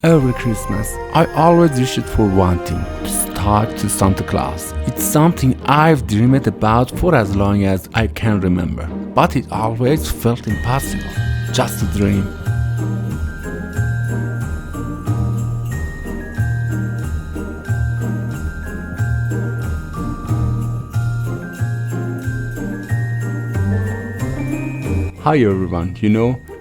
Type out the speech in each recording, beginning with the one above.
Every Christmas, I always wished for one thing, to talk to Santa Claus. It's something I've dreamed about for as long as I can remember, but it always felt impossible, just a dream. Hi everyone,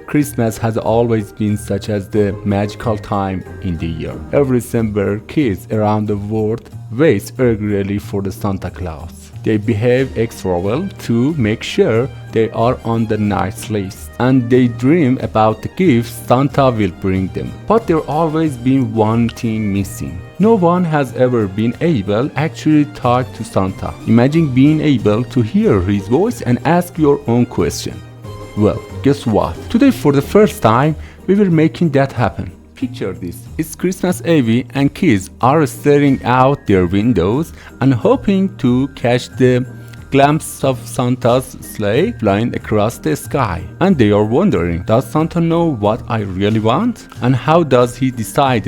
Christmas has always been such as the magical time in the year. Every December, kids around the world wait eagerly for the Santa Claus. They behave extra well to make sure they are on the nice list, and they dream about the gifts Santa will bring them. But there always been one thing missing. No one has ever been able actually talk to Santa. Imagine being able to hear his voice and ask your own question. Well, guess what? Today for the first time, we were making that happen. Picture this. It's Christmas Eve and kids are staring out their windows and hoping to catch the glimpse of Santa's sleigh flying across the sky. And they are wondering, does Santa know what I really want? And how does he decide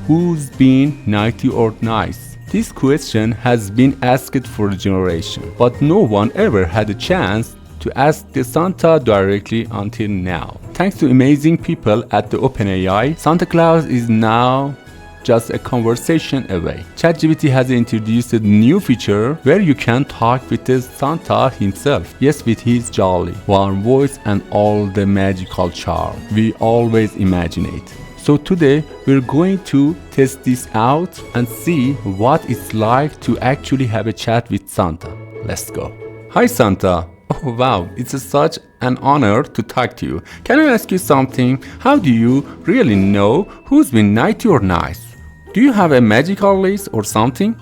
who's being naughty or nice? This question has been asked for a generation, but no one ever had a chance to ask the Santa directly until now. Thanks to amazing people at the OpenAI, Santa Claus is now just a conversation away. ChatGPT has introduced a new feature where you can talk with the Santa himself. Yes, with his jolly, warm voice and all the magical charm we always imagine it. So today we're going to test this out and see what it's like to actually have a chat with Santa. Let's go. Hi Santa. Oh wow, it's such an honor to talk to you. Can I ask you something? How do you really know who's been naughty or nice? Do you have a magical list or something?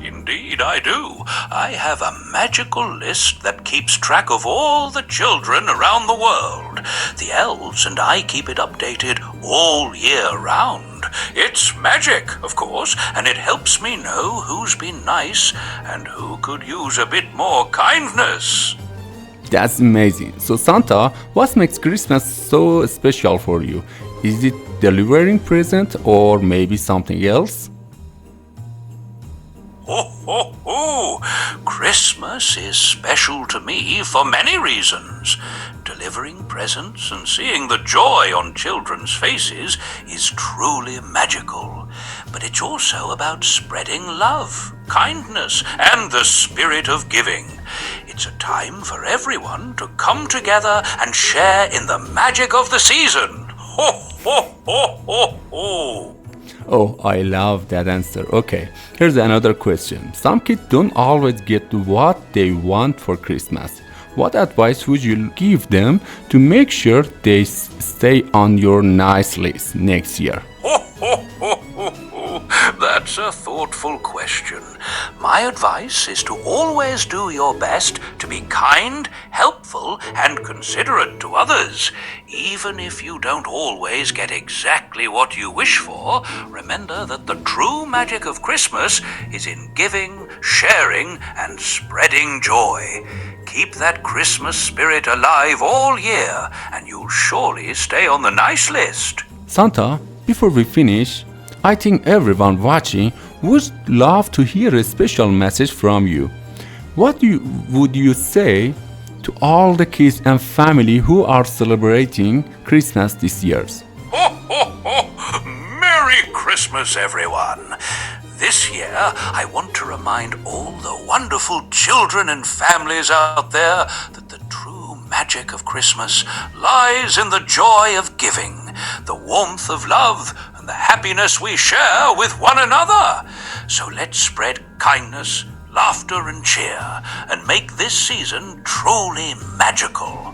Indeed I do. I have a magical list that keeps track of all the children around the world. The elves and I keep it updated all year round. It's magic, of course, and it helps me know who's been nice and who could use a bit more kindness. That's amazing. So Santa, what makes Christmas so special for you? Is it delivering present or maybe something else? Christmas is special to me for many reasons. Delivering presents and seeing the joy on children's faces is truly magical. But it's also about spreading love, kindness, and the spirit of giving. It's a time for everyone to come together and share in the magic of the season. Oh, I love that answer. Okay, here's another question. Some kids don't always get what they want for Christmas. What advice would you give them to make sure they stay on your nice list next year? That's a thoughtful question. My advice is to always do your best to be kind, helpful, and considerate to others. Even if you don't always get exactly what you wish for, remember that the true magic of Christmas is in giving, sharing, and spreading joy. Keep that Christmas spirit alive all year, and you'll surely stay on the nice list. Santa, before we finish, I think everyone watching would love to hear a special message from you. What would you say to all the kids and family who are celebrating Christmas this year? Merry Christmas, everyone! This year, I want to remind all the wonderful children and families out there that the true magic of Christmas lies in the joy of giving, the warmth of love, and the happiness we share with one another. So let's spread kindness, laughter, and cheer, and make this season truly magical.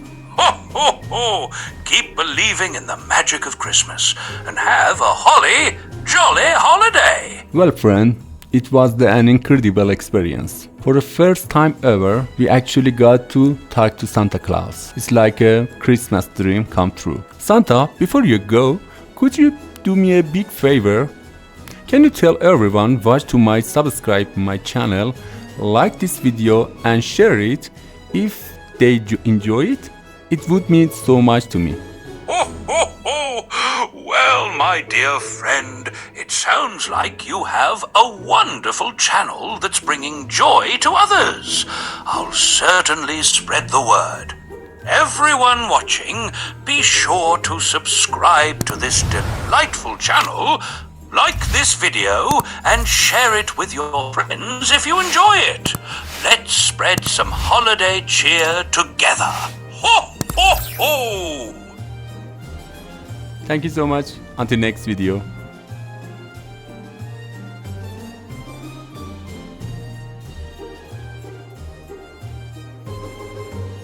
Keep believing in the magic of Christmas, and have a holly jolly holiday. Well, friend, it was an incredible experience. For the first time ever, we actually got to talk to Santa Claus. It's like a Christmas dream come true. Santa, before you go, could you do me a big favor? Can you tell everyone watch to subscribe my channel, like this video and share it if they enjoy it? It would mean so much to me. Well, my dear friend, it sounds like you have a wonderful channel that's bringing joy to others. I'll certainly spread the word. Everyone watching, be sure to subscribe to this delightful channel, like this video, and share it with your friends if you enjoy it. Let's spread some holiday cheer together. Ho, ho, ho! Thank you so much. Until next video.